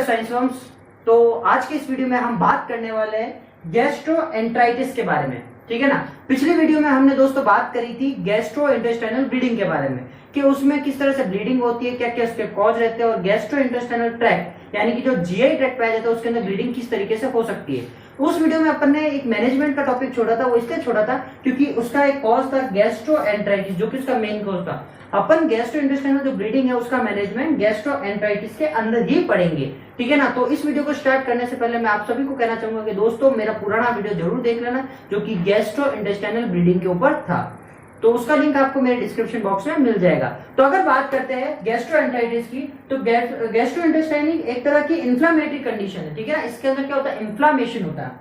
Science forms. तो आज के इस वीडियो में हम बात करने वाले हैं गैस्ट्रोएंटराइटिस के बारे में, ठीक है ना। पिछली वीडियो में हमने दोस्तों बात करी थी गैस्ट्रोइंटेस्टाइनल ब्लीडिंग के बारे में कि उसमें किस तरह से ब्लीडिंग होती है, क्या क्या उसके कॉज रहते हैं, और गैस्ट्रोइंटेस्टाइनल ट्रैक्ट यानी कि जो जीआई ट्रैक्ट पाया जाता है उसके अंदर ब्लीडिंग किस तरीके से हो सकती है। उस वीडियो में अपन ने एक मैनेजमेंट का टॉपिक छोड़ा था, वो इसलिए छोड़ा था क्योंकि उसका एक कॉज था गैस्ट्रोएंटराइटिस, जो कि उसका मेन कॉज था। अपन गैस्ट्रोइंटेस्टाइनल जो ब्लीडिंग है उसका मैनेजमेंट गैस्ट्रोएंटराइटिस के अंदर ही पढ़ेंगे, ठीक है ना। तो इस वीडियो को स्टार्ट करने से पहले मैं आप सभी को कहना चाहूंगा कि दोस्तों मेरा पुराना वीडियो जरूर देख लेना जो कि गैस्ट्रोइंटेस्टाइनल ब्लीडिंग के ऊपर था, तो उसका लिंक आपको मेरे डिस्क्रिप्शन बॉक्स में मिल जाएगा। तो अगर बात करते हैं गैस्ट्रोएंटराइटिस की, तो गैस्ट्रोइंटेस्टाइनल एक तरह की इन्फ्लामेटरी कंडीशन है, ठीक है ना। इसके अंदर क्या होता है, इन्फ्लामेशन होता है।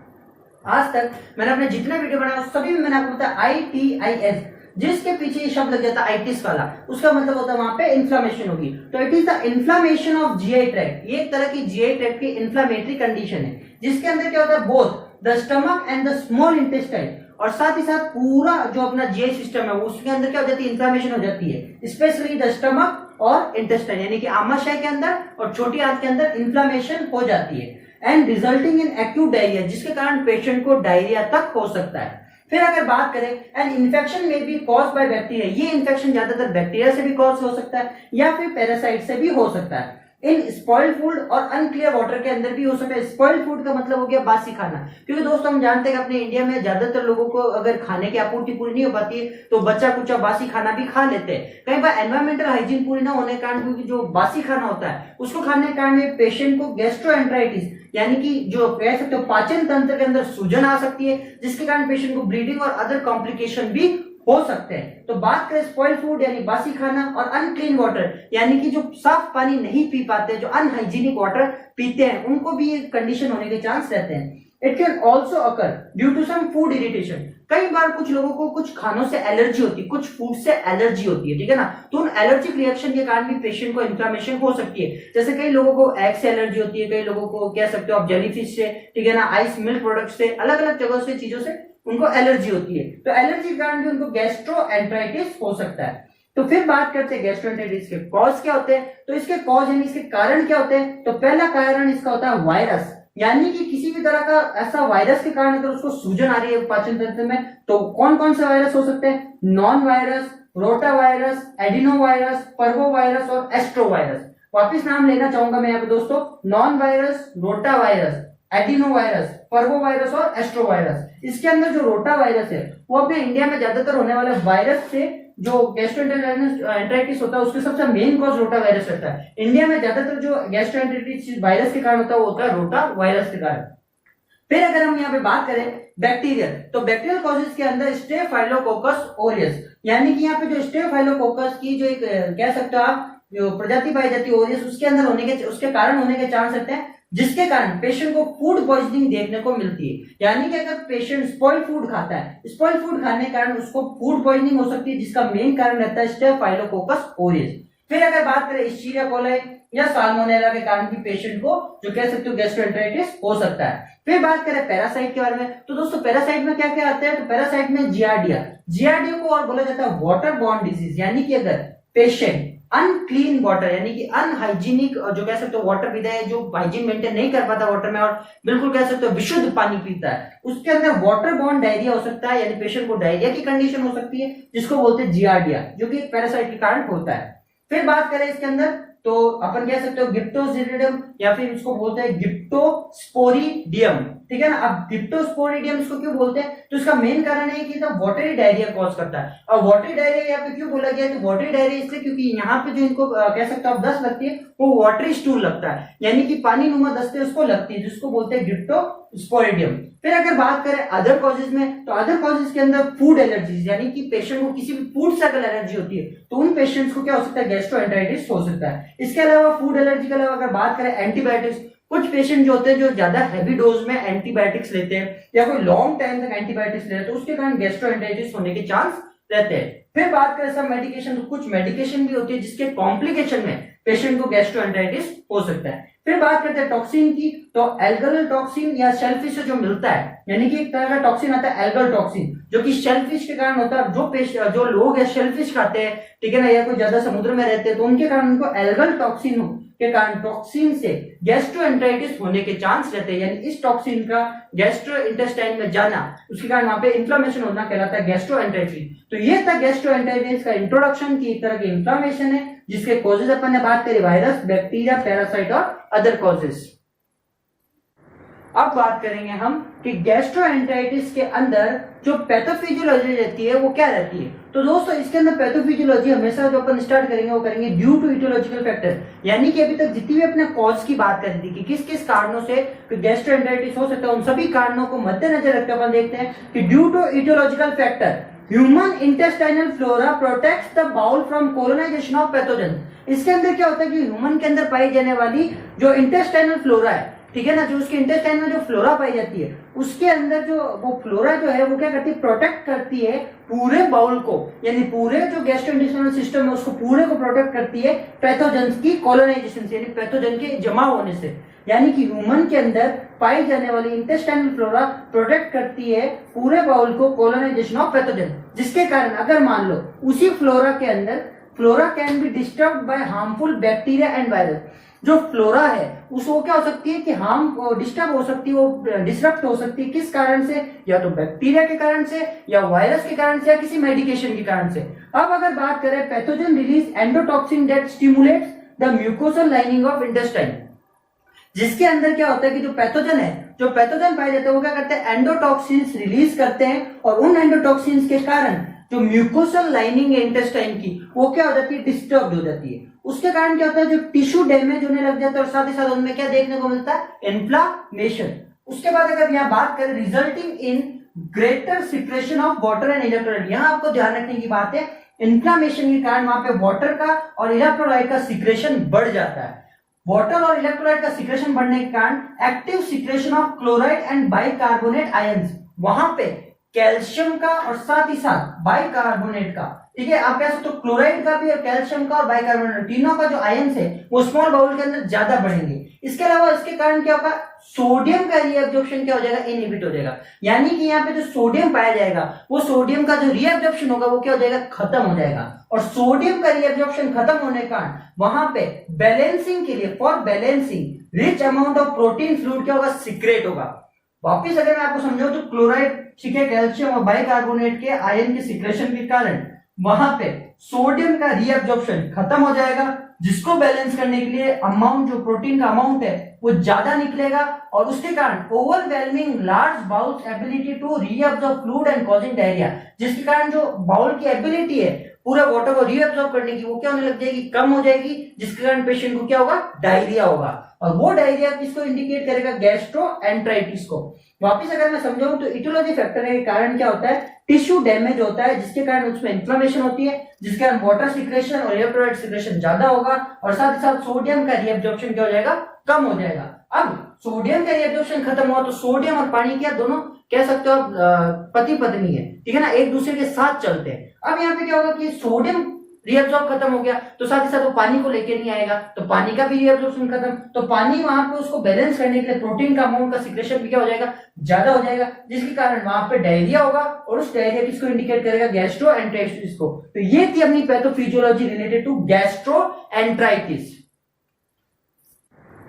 आज तक मैंने अपने जितने वीडियो बनाए सभी में मैंने आपको बताया ITIS, जिसके पीछे ये शब्द लग जाता है आइटिस वाला, उसका मतलब होता है वहां पे इन्फ्लामेशन होगी। तो it is the inflammation of GI tract, ये एक तरह की जीआई ट्रैक्ट की इन्फ्लामेटरी कंडीशन है जिसके अंदर क्या होता है, both the stomach and the small intestine, और साथ ही साथ पूरा जो अपना जीआई सिस्टम है उसके अंदर क्या हो जाती है, इन्फ्लामेशन हो जाती है। स्पेशली द स्टमक और इंटेस्टाइन यानी कि आमाशय के अंदर और छोटी आंत के अंदर इन्फ्लामेशन हो जाती है and resulting in acute diarrhoea, जिसके कारण पेशेंट को डायरिया तक हो सकता है। फिर अगर बात करें एन इन्फेक्शन में भी कॉज बाय बैक्टीरिया, ये इन्फेक्शन ज्यादातर बैक्टीरिया से भी कॉज हो सकता है या फिर पैरासाइट से भी हो सकता है। इन स्पॉइल्ड फूड और अनक्लियर वाटर के अंदर भी हो सकता है। स्पॉइल्ड फूड का मतलब हो गया बासी खाना, क्योंकि दोस्तों हम जानते हैं कि अपने इंडिया में ज्यादातर लोगों को अगर खाने की आपूर्ति पूरी नहीं हो पाती है तो बच्चा कुचा बासी खाना भी खा लेते हैं। कई बार एनवायरमेंटल हाइजीन पूरी ना होने के कारण, क्योंकि जो बासी खाना होता है उसको खाने के कारण पेशेंट को गैस्ट्रोएंटराइटिस यानी कि जो कह सकते हो पाचन तंत्र के अंदर सूजन आ सकती है, जिसके कारण पेशेंट को ब्लीडिंग और अदर कॉम्प्लिकेशन भी हो सकते हैं। तो बात करें स्पॉइल्ड फूड यानी बासी खाना और अनक्लीन वाटर यानी कि जो साफ पानी नहीं पी पाते, जो अनहाइजीनिक वाटर पीते हैं, उनको भी ये कंडीशन होने के चांस रहते हैं। It can also occur due to some food irritation, कई बार कुछ लोगों को कुछ खानों से एलर्जी होती है, कुछ फूड से एलर्जी होती है, ठीक है ना। तो उन एलर्जिक रिएक्शन के कारण भी पेशेंट को इन्फ्लेमेशन हो सकती है। जैसे कई लोगों को एग से एलर्जी होती है, कई लोगों को कह सकते हो आप जेलीफिश से, ठीक है ना, आइस मिल्क प्रोडक्ट से, अलग अलग जगहों से चीजों से उनको एलर्जी होती है। तो एलर्जी के कारण भी उनको गैस्ट्रोएंटराइटिस हो सकता है। तो फिर बात करते हैं गैस्ट्रोएंटराइटिस के कॉज क्या होते हैं। तो इसके कॉज यानी इसके कारण क्या होते हैं। तो पहला कारण इसका होता है वायरस, यानी कि किसी भी तरह का ऐसा वायरस के कारण अगर उसको सूजन आ रही है पाचन तंत्र में, तो कौन कौन से वायरस हो सकते हैं, non virus, rota virus, adeno virus, पर्वो वायरस और एस्ट्रो वायरस। वापिस नाम लेना चाहूंगा मैं यहाँ पे दोस्तों, non virus, rota virus, adeno virus, पर्वो वायरस और एस्ट्रो वायरस। इसके अंदर जो रोटा वायरस है वो अपने इंडिया में ज्यादातर होने वाले वायरस से जो गैस्ट्रोएंटराइटिस होता है उसके सबसे मेन कॉज रोटा वायरस रहता है। इंडिया में ज्यादातर जो गैस्ट्रोएंटराइटिस वायरस के कारण होता है वो होता है रोटा वायरस के कारण। फिर अगर हम यहाँ पे बात करें बैक्टीरियल, तो बैक्टीरियल कॉजेज के अंदर स्टेफाइलोकोकस ओरियस, यानी कि यहाँ पे जो स्टेफाइलोकोकस की जो एक कह सकते हो आप जो प्रजाति पाई जाती है ओरियस, उसके अंदर होने के, उसके कारण होने के चांस रहते हैं, जिसके कारण पेशेंट को फूड पॉइजनिंग देखने को मिलती है। यानी कि अगर पेशेंट स्पॉइल्ड फूड खाता है, स्पॉइल्ड फूड खाने के कारण उसको फूड पॉइजनिंग हो सकती है, जिसका मेन कारण रहता है स्टेफाइलोकोकस ओरियस। फिर अगर बात करें इस्चीरिया कोलाई या साल्मोनेला के कारण भी पेशेंट को जो कह सकते हो गैस्ट्रोएंटराइटिस हो सकता है। फिर बात करें पैरासाइट के बारे में, तो दोस्तों पैरासाइट में क्या क्या आता है। तो पैरासाइट में जियार्डिया, जियार्डिया को और बोला जाता है वाटर बॉर्न डिजीज, यानी कि अगर पेशेंट अनक्लीन वाटर यानी कि अनहाइजीनिक जो कह सकते हो वाटर पीता है, जो हाइजीन मेंटेन नहीं कर पाता वाटर में और बिल्कुल कह सकते हो विशुद्ध पानी पीता है, उसके अंदर वाटर बॉर्न डायरिया हो सकता है, यानी पेशेंट को डायरिया की कंडीशन हो सकती है, जिसको बोलते हैं जियार्डिया, जो कि पैरासाइट के कारण होता है। फिर बात करें इसके अंदर, तो अपन कह सकते हो गिप्टोस्पोरिडियम या फिर इसको बोलते हैं गिप्टोस्पोरिडियम, ठीक है ना। अब गिप्टोस्पोरिडियम इसको क्यों बोलते हैं, तो इसका मेन कारण है कि वाटरी डायरिया कॉज करता है। और वाटरी डायरिया यहाँ पे क्यों बोला गया, तो वाटरी डायरिया इसलिए क्योंकि यहाँ पे जो इनको कह सकते हो आप दस्त लगती है वो वाटरी स्टूल लगता है, यानी कि पानी नुमा दस्ते उसको लगती है, जिसको बोलते हैं गिप्टोस्पोरिडियम। फिर अगर बात करें अदर कॉजेज में, तो अदर कॉजेज के अंदर फूड एलर्जीज, यानी कि पेशेंट को किसी भी फूड से अगर एलर्जी होती है तो उन पेशेंट्स को क्या हो सकता है, गैस्ट्रोएंटराइटिस हो सकता है। इसके अलावा फूड एलर्जी के अलावा अगर बात करें एंटीबायोटिक्स, कुछ पेशेंट जो होते हैं जो ज्यादा हैवी डोज में एंटीबायोटिक्स लेते हैं या कोई लॉन्ग टाइम तक एंटीबायोटिक्स ले रहे हैं, तो उसके कारण गैस्ट्रोएंटराइटिस होने के चांस रहते हैं। फिर बात करें सब मेडिकेशन, तो कुछ मेडिकेशन भी होती है जिसके कॉम्प्लिकेशन में पेशेंट को गैस्ट्रोएंटराइटिस हो सकता है। फिर बात करते हैं टॉक्सिन की, तो एल्गल टॉक्सिन या शेलफिश से जो मिलता है, यानी कि एक तरह का टॉक्सिन आता है एल्गल टॉक्सिन, जो कि शेलफिश के कारण होता है। जो लोग है शेलफिश खाते हैं, ठीक है ना, या कोई ज्यादा समुद्र में रहते हैं, तो उनके कारण उनको एल्गल टॉक्सिन के कारण टॉक्सिन से गैस्ट्रोएंटेराइटिस होने के चांस रहते हैं, यानी इस टॉक्सिन का गैस्ट्रो इंटेस्टाइन में जाना, उसके कारण वहां पे इन्फ्लेमेशन होना कहलाता है गैस्ट्रोएंटेराइटिस। तो ये था गैस्ट्रोएंटेराइटिस का इंट्रोडक्शन की एक तरह की इन्फ्लेमेशन है जिसके कॉजेज अपन ने बात करी, वायरस, बैक्टीरिया, पैरासाइट और अदर कॉजेज। अब बात करेंगे हम कि गैस्ट्रोएंटेराइटिस के अंदर जो पैथोफिजियोलॉजी रहती है वो क्या रहती है। तो दोस्तों इसके अंदर पैथोफिजियोलॉजी हमेशा जो अपन स्टार्ट करेंगे वो करेंगे ड्यू टू इटियोलॉजिकल फैक्टर, यानी कि अभी तक जितनी भी अपने कॉज की बात करी थी कि किस किस कारणों से गैस्ट्रोएंटेराइटिस हो सकता है, उन सभी कारणों को मद्देनजर रखकर अपन देखते हैं कि due to aetiological factor human intestinal flora protects the bowel from colonisation of pathogen. इसके अंदर क्या होता है कि ह्यूमन के अंदर पाई जाने वाली जो इंटेस्टाइनल फ्लोरा है, ठीक है ना, जो उसके इंटेस्टाइन में जो फ्लोरा पाई जाती है उसके अंदर जो वो फ्लोरा जो है वो क्या करती है, प्रोटेक्ट करती है पूरे बाउल को, यानी पूरे जो गैस्ट्रोइंटेस्टाइनल सिस्टम है उसको पूरे को प्रोटेक्ट करती है पैथोजन की कोलोनाइजेशन से, यानी पैथोजन के जमा होने से। यानी कि ह्यूमन के अंदर पाई जाने वाली इंटेस्टाइनल फ्लोरा प्रोटेक्ट करती है पूरे बाउल को कोलोनाइजेशन ऑफ पैथोजन, जिसके कारण अगर मान लो उसी फ्लोरा के अंदर flora can be disturbed by harmful bacteria and virus. जो फ्लोरा है उसको क्या हो सकती है कि हार्म डिस्टर्ब हो सकती है, वो डिस्टर्ब हो सकती है, किस कारण से, या तो बैक्टीरिया के कारण से या वायरस के कारण से या किसी मेडिकेशन के कारण से। अब अगर बात करें pathogen release endotoxin that stimulates the mucosal lining of intestine, जिसके अंदर क्या होता है कि जो पैथोजन है, जो पैथोजन पाए जाते हैं वो क्या करते हैं, एंडोटॉक्सिन्स रिलीज करते हैं और उन एंडोटॉक्सिन्स के कारण जो म्यूकोसल लाइनिंग है इंटेस्टाइन की वो क्या हो जाती है, डिस्टर्ब हो जाती है। उसके कारण क्या होता है, जो टिश्यू डैमेज होने लग जाता है और साथ ही साथ उनमें क्या देखने को मिलता है, इन्फ्लामेशन। उसके बाद अगर यहाँ बात करें resulting in greater secretion of water and electrolyte, यहाँ आपको ध्यान रखने की बात है, इन्फ्लामेशन के कारण वहां पे वाटर का और इलेक्ट्रोलाइट का सिक्रेशन बढ़ जाता है। वाटर और इलेक्ट्रोलाइट का सिक्रेशन बढ़ने के कारण active secretion of chloride and bicarbonate ions, वहां पे कैल्शियम का और साथ ही साथ बाइकार्बोनेट का, ठीक है, आप कह सकते हो क्लोराइड का भी और कैल्शियम का और बाइकार्बोनेट तीनों का जो आयंस है वो स्मॉल बाउल के अंदर ज्यादा बढ़ेंगे। इसके अलावा इसके कारण क्या होगा, सोडियम का रीअब्जॉर्प्शन क्या हो जाएगा, इनहिबिट हो जाएगा। यानी कि यहाँ पे जो सोडियम पाया जाएगा वो सोडियम का जो रीअब्जॉर्प्शन होगा वो क्या हो जाएगा, खत्म हो जाएगा। और सोडियम का रीअब्जॉर्प्शन खत्म होने के कारण वहां पे बैलेंसिंग के लिए, for balancing rich amount of protein fluid क्या होगा, सीक्रेट होगा। वापिस अगर मैं आपको समझाऊं तो क्लोराइड, ठीक है, कैल्शियम और बाइकार्बोनेट के आयन के सिक्रेशन के कारण वहां पे सोडियम का रीअब्जॉर्प्शन खत्म हो जाएगा, जिसको बैलेंस करने के लिए अमाउंट, जो प्रोटीन का अमाउंट है वो ज्यादा निकलेगा और उसके कारण overwhelming large bowels ability to reabsorb fluid and causing diarrhoea, जिसके कारण जो बाउल की एबिलिटी है पूरे वाटर को रीअब्जॉर्ब करने की वो क्या होने लग जाएगी, कम हो जाएगी, जिसके कारण पेशेंट को क्या होगा, डायरिया होगा। और वो डायरिया किसको इंडिकेट करेगा, गैस्ट्रोएंटेराइटिस को। वापिस अगर मैं समझाऊं तो इटियोलॉजी फैक्टर के कारण क्या होता है, टिश्यू डैमेज होता है जिसके कारण उसमें इन्फ्लेमेशन होती है, जिसके कारण वाटर सिक्रेशन और इलेक्ट्रोलाइट सिक्रेशन ज्यादा होगा और साथ ही साथ सोडियम का रीअब्जॉर्प्शन क्या हो जाएगा, कम हो जाएगा। अब सोडियम का रीअब्जॉर्प्शन खत्म हुआ तो सोडियम और पानी क्या दोनों कह सकते हो पति पत्नी है, ठीक है ना, एक दूसरे के साथ चलते हैं। अब यहाँ पे क्या होगा कि सोडियम रीअब्जॉर्ब खत्म हो गया तो साथ ही साथ वो पानी को लेके नहीं आएगा, तो पानी का भी रीअब्जॉर्प्शन खत्म, तो पानी वहां पे उसको बैलेंस करने के लिए प्रोटीन का अमाउंट का सिक्रेशन भी क्या हो जाएगा, ज्यादा हो जाएगा, जिसके कारण वहां पे डायरिया होगा और उस डायरिया किसको इंडिकेट करेगा, गैस्ट्रोएंटेराइटिस को। तो ये थी अपनी पैथोफिजियोलॉजी रिलेटेड टू गैस्ट्रोएंटेराइटिस।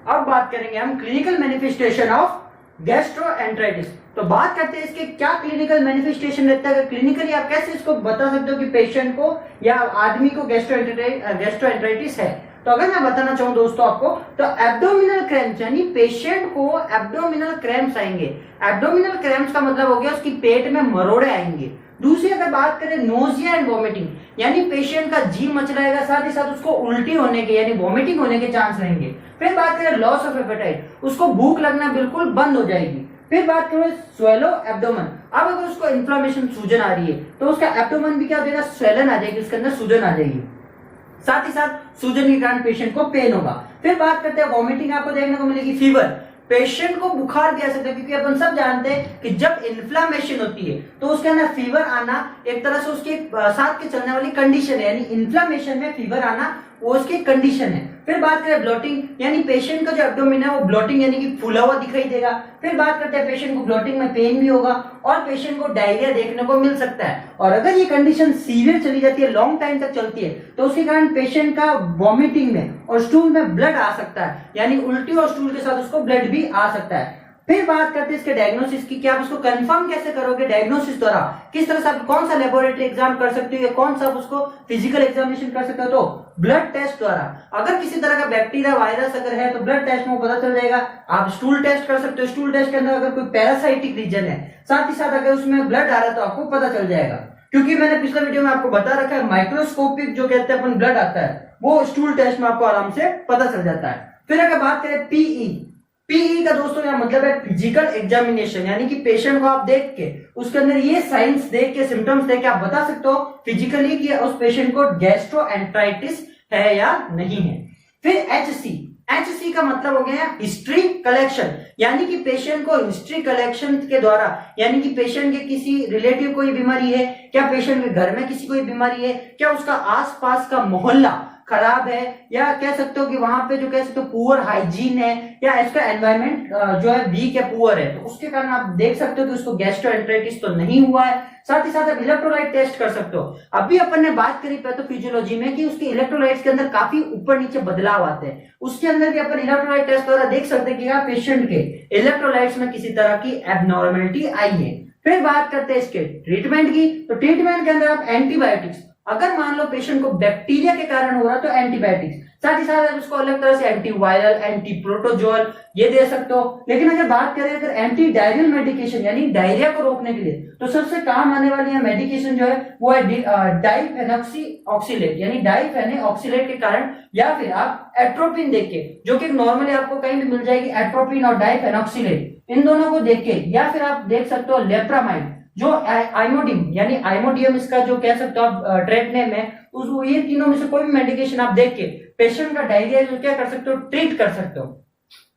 अब बात करेंगे हम क्लिनिकल मैनिफेस्टेशन ऑफ गैस्ट्रोएंटेराइटिस। तो बात करते हैं इसके क्या क्लिनिकल मैनिफेस्टेशन रहता है, क्लिनिकली आप कैसे इसको बता सकते हो कि पेशेंट को या आदमी को गैस्ट्रोएंटेराइटिस है। तो अगर मैं बताना चाहूं दोस्तों आपको, तो एब्डोमिनल क्रैम्प्स, यानी पेशेंट को एब्डोमिनल क्रैम्प्स आएंगे। एब्डोमिनल क्रैम्प्स का मतलब हो गया उसकी पेट में मरोड़े आएंगे। दूसरी अगर बात करें नोजिया एंड वॉमिटिंग, यानी पेशेंट का जी मचलाएगा, साथ ही साथ उसको उल्टी होने के यानी वॉमिटिंग होने के चांस रहेंगे। फिर बात करें लॉस ऑफ एपेटाइट, उसको भूख लगना बिल्कुल बंद हो जाएगी। फिर बात करें स्वेलो एब्डोमेन, अब अगर उसको इन्फ्लेमेशन, सूजन आ रही है तो उसका एब्डोमेन भी क्या हो जाएगा, स्वेलन आ जाएगी, उसके अंदर सूजन आ जाएगी, साथ ही साथ सूजन के कारण पेशेंट को पेन होगा। फिर बात करते हैं वॉमिटिंग, आपको देखने को मिलेगी। फीवर, पेशेंट को बुखार भी आ सकता है, क्योंकि अपन सब जानते हैं कि जब इन्फ्लेमेशन होती है तो उसके अंदर फीवर आना एक तरह से उसके साथ के चलने वाली कंडीशन है, यानी इन्फ्लेमेशन में फीवर आना वो उसकी कंडीशन है। फिर बात करें ब्लोटिंग, यानी पेशेंट का जो एब्डोमेन है वो ब्लोटिंग यानी कि फूला हुआ दिखाई देगा। फिर बात करते हैं पेशेंट को ब्लोटिंग में पेन भी होगा और पेशेंट को डायरिया देखने को मिल सकता है। और अगर ये कंडीशन सीवियर चली जाती है, लॉन्ग टाइम तक चलती है, तो उसके कारण पेशेंट का वॉमिटिंग में और स्टूल में ब्लड आ सकता है, यानी उल्टी और स्टूल के साथ उसको ब्लड भी आ सकता है। फिर बात करते हैं इसके डायग्नोसिस की, कि आप उसको कंफर्म कैसे करोगे डायग्नोसिस द्वारा, किस तरह से आप कौन सा लेबोरेटरी एग्जाम कर सकते हो या कौन सा आप उसको फिजिकल एग्जामिनेशन कर सकते हो, तो ब्लड टेस्ट द्वारा। अगर किसी तरह का बैक्टीरिया वायरस अगर है तो ब्लड टेस्ट में पता चल जाएगा। आप स्टूल टेस्ट कर सकते हो, स्टूल टेस्ट के अंदर अगर कोई पैरासाइटिक रीजन है, साथ ही साथ अगर उसमें ब्लड आ रहा है तो आपको पता चल जाएगा, क्योंकि मैंने पिछले वीडियो में आपको बता रखा है माइक्रोस्कोपिक जो कहते हैं अपन ब्लड आता है वो स्टूल टेस्ट में आपको आराम से पता चल जाता है। फिर अगर बात करें पीई का दोस्तों यहाँ मतलब है फिजिकल एग्जामिनेशन, यानी कि पेशेंट को आप देख के उसके अंदर ये साइंस देख के सिम्टम्स देख के आप बता सकते हो फिजिकली कि उस पेशेंट को गैस्ट्रोएंटेराइटिस है या नहीं है। फिर एचसी का मतलब हो गया हिस्ट्री कलेक्शन, यानी कि पेशेंट को हिस्ट्री कलेक्शन के द्वारा, यानी कि पेशेंट के किसी रिलेटिव कोई बीमारी है क्या, पेशेंट के घर में किसी कोई बीमारी है क्या, उसका आसपास का मोहल्ला खराब है, या कह सकते हो कि वहां पे जो कह सकते हो पुअर हाइजीन है, या इसका एनवायरमेंट जो है वीक है, पुअर है, तो उसके कारण आप देख सकते हो कि उसको गैस्ट्रोएंटेराइटिस तो नहीं हुआ है। साथ ही साथ आप इलेक्ट्रोलाइट टेस्ट कर सकते हो। अभी अपन ने बात करी पैथोफिजियोलॉजी में कि उसके इलेक्ट्रोलाइट्स के अंदर काफी ऊपर नीचे बदलाव आते हैं, उसके अंदर भी अपन इलेक्ट्रोलाइट टेस्ट द्वारा देख सकते हैं कि पेशेंट के इलेक्ट्रोलाइट्स में किसी तरह की एबनॉर्मलिटी आई है। फिर बात करते हैं इसके ट्रीटमेंट की, तो ट्रीटमेंट के अंदर आप एंटीबायोटिक्स, अगर मान लो पेशेंट को बैक्टीरिया के कारण हो रहा तो एंटीबायोटिक्स, साथ ही साथ आप उसको अलग तरह से एंटीवायरल, एंटी प्रोटोजोल ये दे सकते हो। लेकिन अगर बात करें अगर एंटी डायरियल मेडिकेशन यानी डायरिया को रोकने के लिए, तो सबसे काम आने वाली है मेडिकेशन जो है वो है डाइफेनॉक्सीऑक्सीलेट, यानी डाइफेनॉक्सीलेट के कारण, या फिर आप एट्रोपिन देख के, जो कि नॉर्मली आपको कहीं भी मिल जाएगी, एट्रोपिन और डाइफेनॉक्सीलेट, इन दोनों को देख के, या फिर आप देख सकते हो लेप्रामाइड जो आइमोडियम, यानी आइमोडियम इसका जो कह सकते हो आप ट्रेड नेम है, उसको ये तीनों में से कोई भी मेडिकेशन आप देख के पेशेंट का डायरिया जो क्या कर सकते हो, ट्रीट कर सकते हो।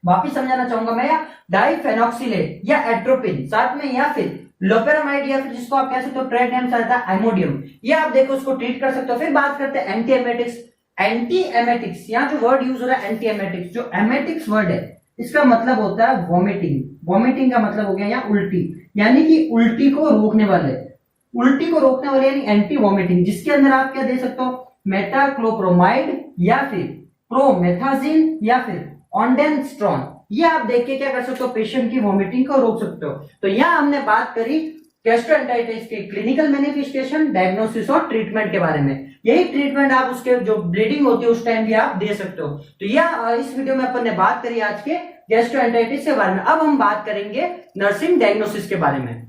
वापिस समझाना चाहूंगा मैं, डाइफेनॉक्सीलेट या एट्रोपिन साथ में, या फिर लोपेरामाइड, या फिर जिसको आप कह सकते हो ट्रेड नेम से आता है आइमोडियम, ये आप देखो उसको ट्रीट कर सकते हो। फिर बात करते हैं एंटी एमेटिक्स, यहाँ जो वर्ड यूज हो रहा है एंटी एमेटिक्स, जो एमेटिक्स वर्ड है इसका मतलब होता है वॉमिटिंग। वॉमिटिंग का मतलब हो गया यहाँ उल्टी, यानी कि उल्टी को रोकने वाले, उल्टी को रोकने वाले यानी एंटी वॉमिटिंग, जिसके अंदर आप क्या दे सकते हो, मेटाक्लोप्रोमाइड या फिर प्रोमेथाजिन या फिर ऑन्डेनस्ट्रॉन, ये आप देख के क्या कर सकते हो, पेशेंट की वॉमिटिंग को रोक सकते हो। तो यहाँ हमने बात करी गैस्ट्रोएंटेराइटिस के क्लिनिकल मैनिफेस्टेशन, डायग्नोसिस और ट्रीटमेंट के बारे में। यही ट्रीटमेंट आप उसके जो ब्लीडिंग होती है उस टाइम भी आप दे सकते हो। तो यह इस वीडियो में अपन ने बात करी आज के गैस्ट्रोएंटेराइटिस के बारे में। अब हम बात करेंगे नर्सिंग डायग्नोसिस के बारे में।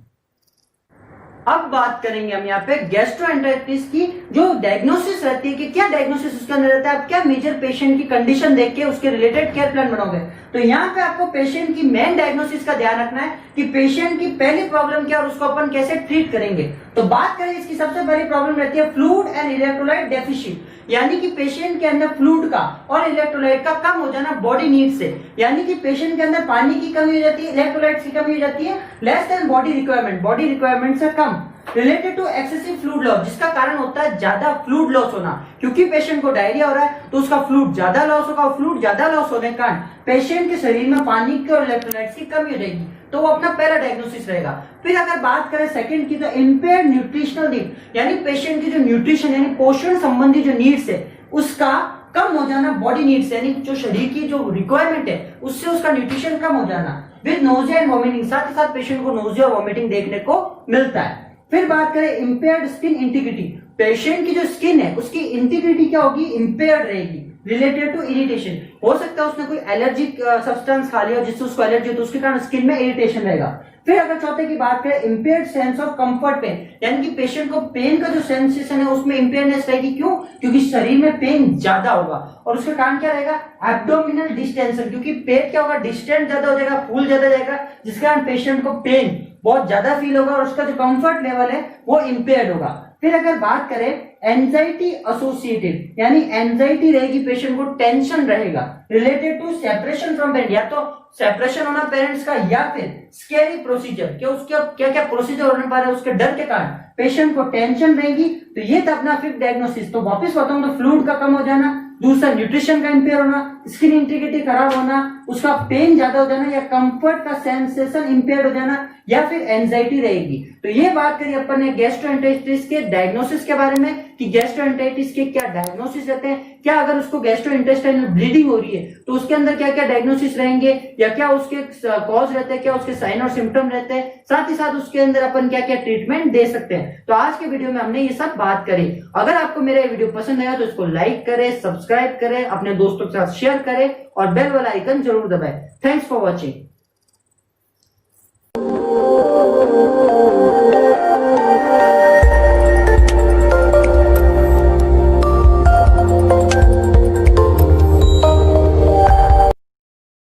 अब बात करेंगे हम यहाँ पे गैस्ट्रोएंटेराइटिस की जो डायग्नोसिस रहती है, कि क्या डायग्नोसिस उसके अंदर रहता है, आप क्या मेजर पेशेंट की कंडीशन देख के उसके रिलेटेड केयर प्लान बनाओगे। तो यहाँ पे आपको पेशेंट की मेन डायग्नोसिस का ध्यान रखना है कि पेशेंट की पहली प्रॉब्लम क्या और उसको अपन कैसे ट्रीट करेंगे। तो बात करें इसकी सबसे पहली प्रॉब्लम रहती है फ्लूइड एंड इलेक्ट्रोलाइट डेफिशिएंट, यानी कि पेशेंट के अंदर फ्लूइड का और इलेक्ट्रोलाइट का कम हो जाना बॉडी नीड से, यानी कि पेशेंट के अंदर पानी की कमी हो जाती है, इलेक्ट्रोलाइट्स की कमी हो जाती है, लेस देन बॉडी रिक्वायरमेंट से कम, related to excessive fluid loss, जिसका कारण होता है ज्यादा फ्लूइड लॉस होना, क्योंकि पेशेंट को डायरिया हो रहा है तो उसका फ्लूइड ज्यादा लॉस होगा, और फ्लूइड ज्यादा लॉस होने के कारण पेशेंट के शरीर में पानी की और इलेक्ट्रोलाइट्स की कमी हो जाएगी, तो वो अपना पहला डायग्नोसिस रहेगा। फिर अगर बात करें सेकंड की, तो इंपेयर्ड न्यूट्रिशनल नीड, यानी पेशेंट की जो न्यूट्रिशन यानी पोषण संबंधी जो नीड्स है उसका कम हो जाना बॉडी नीड्स, यानी जो शरीर की जो रिक्वायरमेंट है उससे उसका न्यूट्रिशन कम हो जाना, विद नोजिया एंड वॉमिटिंग, साथ ही साथ पेशेंट को नोजिया और वॉमिटिंग देखने को मिलता है। फिर बात करें इंपेयर्ड स्किन इंटीग्रिटी, पेशेंट की जो स्किन है उसकी इंटीग्रिटी क्या होगी, इंपेयर्ड रहेगी, रिलेटेड टू इरिटेशन, हो सकता है उसने कोई एलर्जिक सब्सटेंस खा लिया जिससे उसको एलर्जी हो तो उसके कारण स्किन में इरिटेशन रहेगा। फिर अगर चौथे की बात करें impaired sense of comfort pain, यानी कि पेशेंट को पेन का जो सेंसेशन है उसमें इंपेयरनेस रहेगी, क्यों, क्योंकि शरीर में पेन ज्यादा होगा, और उसका कारण क्या रहेगा, एब्डोमिनल डिस्टेंशन, क्योंकि पेट क्या होगा, डिस्टेंस ज्यादा हो जाएगा, फूल ज्यादा जाएगा, जिसके कारण पेशेंट को पेन बहुत ज्यादा फील होगा और उसका जो कंफर्ट लेवल है वो इंपेयर्ड होगा। फिर अगर बात करें एंजाइटी एसोसिएटेड, यानी एंजाइटी रहेगी, पेशेंट को टेंशन रहेगा, related to separation from parent, या तो सेपरेशन होना पेरेंट्स का, या फिर स्कैरी प्रोसीजर, कि उसके क्या क्या प्रोसीजर होने पा रहा है उसके डर के कारण पेशेंट को टेंशन रहेगी। तो ये था अपना फिफ्थ डायग्नोसिस। तो वापस बताऊं तो फ्लूइड का कम हो जाना, दूसरा न्यूट्रिशन का इंपेयर होना, स्किन इंटीग्रिटी खराब होना, उसका पेन ज्यादा हो जाना, या कंफर्ट का सेंसेशन इंपेयर हो जाना, या फिर एंजाइटी रहेगी। तो ये बात करी अपन ने गैस्ट्रोएंटेराइटिस के डायग्नोसिस के बारे में कि गैस्ट्रोएंटेराइटिस के क्या डायग्नोसिस रहते हैं, क्या अगर उसको गैस्ट्रोइंटेस्टाइनल ब्लीडिंग हो रही है तो उसके अंदर क्या क्या डायग्नोसिस रहेंगे, या क्या उसके कॉज रहते हैं, क्या उसके साइन और सिम्टम रहते हैं, साथ ही साथ उसके अंदर अपन क्या क्या ट्रीटमेंट दे सकते हैं। तो आज के वीडियो में हमने ये सब बात करी। अगर आपको मेरा ये वीडियो पसंद आया तो इसको लाइक करें, सब्सक्राइब करें, अपने दोस्तों के साथ शेयर करें और बेल वाला आइकन जरूर दबाएं। Thanks for watching.